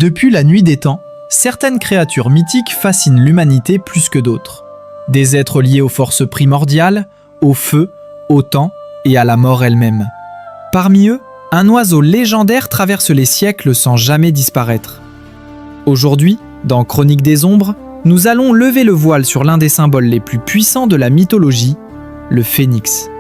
Depuis la nuit des temps, certaines créatures mythiques fascinent l'humanité plus que d'autres. Des êtres liés aux forces primordiales, au feu, au temps et à la mort elle-même. Parmi eux, un oiseau légendaire traverse les siècles sans jamais disparaître. Aujourd'hui, dans Chronique des Ombres, nous allons lever le voile sur l'un des symboles les plus puissants de la mythologie, le phénix.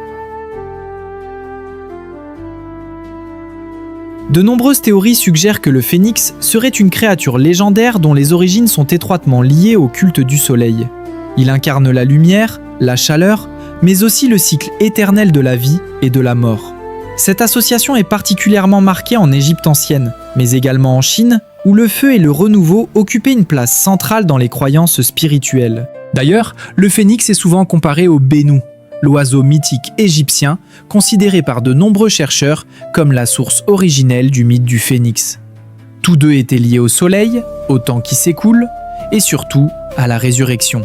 De nombreuses théories suggèrent que le phénix serait une créature légendaire dont les origines sont étroitement liées au culte du soleil. Il incarne la lumière, la chaleur, mais aussi le cycle éternel de la vie et de la mort. Cette association est particulièrement marquée en Égypte ancienne, mais également en Chine, où le feu et le renouveau occupaient une place centrale dans les croyances spirituelles. D'ailleurs, le phénix est souvent comparé au Bénou, l'oiseau mythique égyptien, considéré par de nombreux chercheurs comme la source originelle du mythe du phénix. Tous deux étaient liés au soleil, au temps qui s'écoule, et surtout à la résurrection.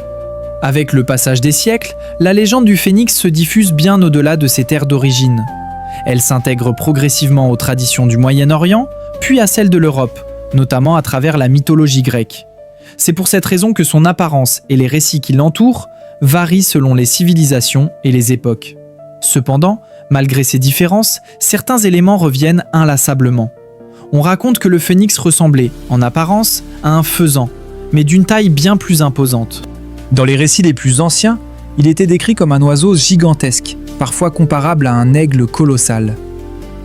Avec le passage des siècles, la légende du phénix se diffuse bien au-delà de ses terres d'origine. Elle s'intègre progressivement aux traditions du Moyen-Orient, puis à celles de l'Europe, notamment à travers la mythologie grecque. C'est pour cette raison que son apparence et les récits qui l'entourent varient selon les civilisations et les époques. Cependant, malgré ces différences, certains éléments reviennent inlassablement. On raconte que le phénix ressemblait, en apparence, à un faisan, mais d'une taille bien plus imposante. Dans les récits les plus anciens, il était décrit comme un oiseau gigantesque, parfois comparable à un aigle colossal.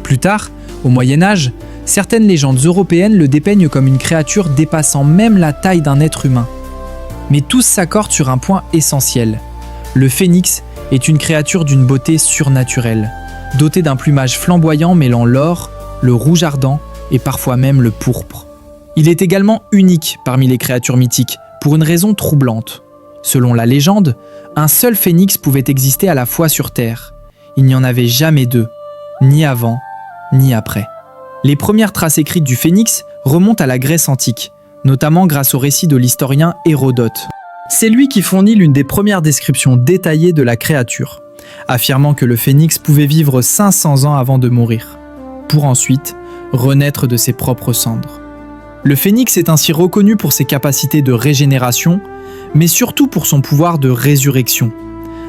Plus tard, au Moyen-Âge, certaines légendes européennes le dépeignent comme une créature dépassant même la taille d'un être humain. Mais tous s'accordent sur un point essentiel. Le phénix est une créature d'une beauté surnaturelle, dotée d'un plumage flamboyant mêlant l'or, le rouge ardent et parfois même le pourpre. Il est également unique parmi les créatures mythiques, pour une raison troublante. Selon la légende, un seul phénix pouvait exister à la fois sur Terre. Il n'y en avait jamais deux, ni avant, ni après. Les premières traces écrites du phénix remontent à la Grèce antique, notamment grâce au récit de l'historien Hérodote. C'est lui qui fournit l'une des premières descriptions détaillées de la créature, affirmant que le phénix pouvait vivre 500 ans avant de mourir, pour ensuite renaître de ses propres cendres. Le phénix est ainsi reconnu pour ses capacités de régénération, mais surtout pour son pouvoir de résurrection,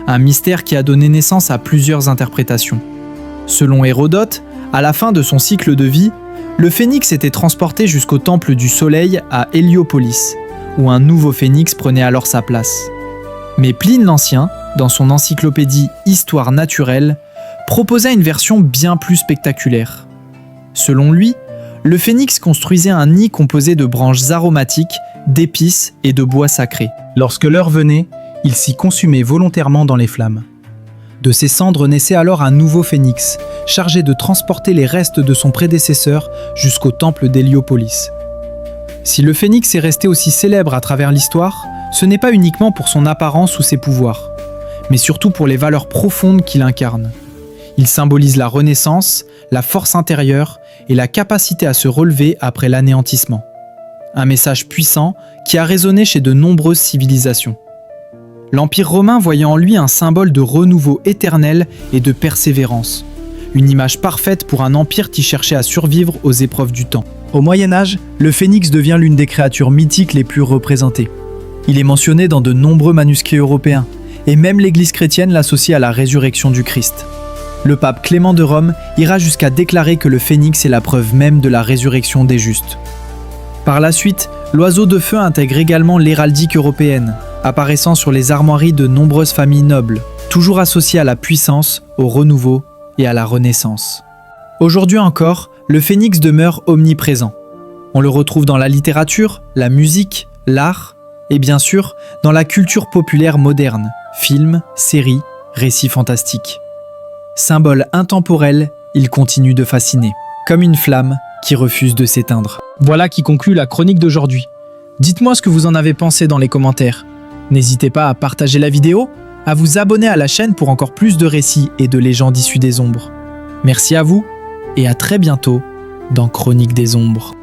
un mystère qui a donné naissance à plusieurs interprétations. Selon Hérodote, à la fin de son cycle de vie, le phénix était transporté jusqu'au temple du soleil à Héliopolis, où un nouveau phénix prenait alors sa place. Mais Pline l'Ancien, dans son encyclopédie Histoire naturelle, proposait une version bien plus spectaculaire. Selon lui, le phénix construisait un nid composé de branches aromatiques, d'épices et de bois sacrés. Lorsque l'heure venait, il s'y consumait volontairement dans les flammes. De ses cendres naissait alors un nouveau phénix, chargé de transporter les restes de son prédécesseur jusqu'au temple d'Héliopolis. Si le phénix est resté aussi célèbre à travers l'histoire, ce n'est pas uniquement pour son apparence ou ses pouvoirs, mais surtout pour les valeurs profondes qu'il incarne. Il symbolise la renaissance, la force intérieure et la capacité à se relever après l'anéantissement. Un message puissant qui a résonné chez de nombreuses civilisations. L'Empire romain voyait en lui un symbole de renouveau éternel et de persévérance. Une image parfaite pour un empire qui cherchait à survivre aux épreuves du temps. Au Moyen-Âge, le phénix devient l'une des créatures mythiques les plus représentées. Il est mentionné dans de nombreux manuscrits européens, et même l'Église chrétienne l'associe à la résurrection du Christ. Le pape Clément de Rome ira jusqu'à déclarer que le phénix est la preuve même de la résurrection des justes. Par la suite, l'oiseau de feu intègre également l'héraldique européenne, apparaissant sur les armoiries de nombreuses familles nobles, toujours associées à la puissance, au renouveau et à la renaissance. Aujourd'hui encore, le phénix demeure omniprésent. On le retrouve dans la littérature, la musique, l'art et bien sûr dans la culture populaire moderne, films, séries, récits fantastiques. Symbole intemporel, il continue de fasciner, comme une flamme qui refuse de s'éteindre. Voilà qui conclut la chronique d'aujourd'hui. Dites-moi ce que vous en avez pensé dans les commentaires. N'hésitez pas à partager la vidéo, à vous abonner à la chaîne pour encore plus de récits et de légendes issues des ombres. Merci à vous et à très bientôt dans Chronique des Ombres.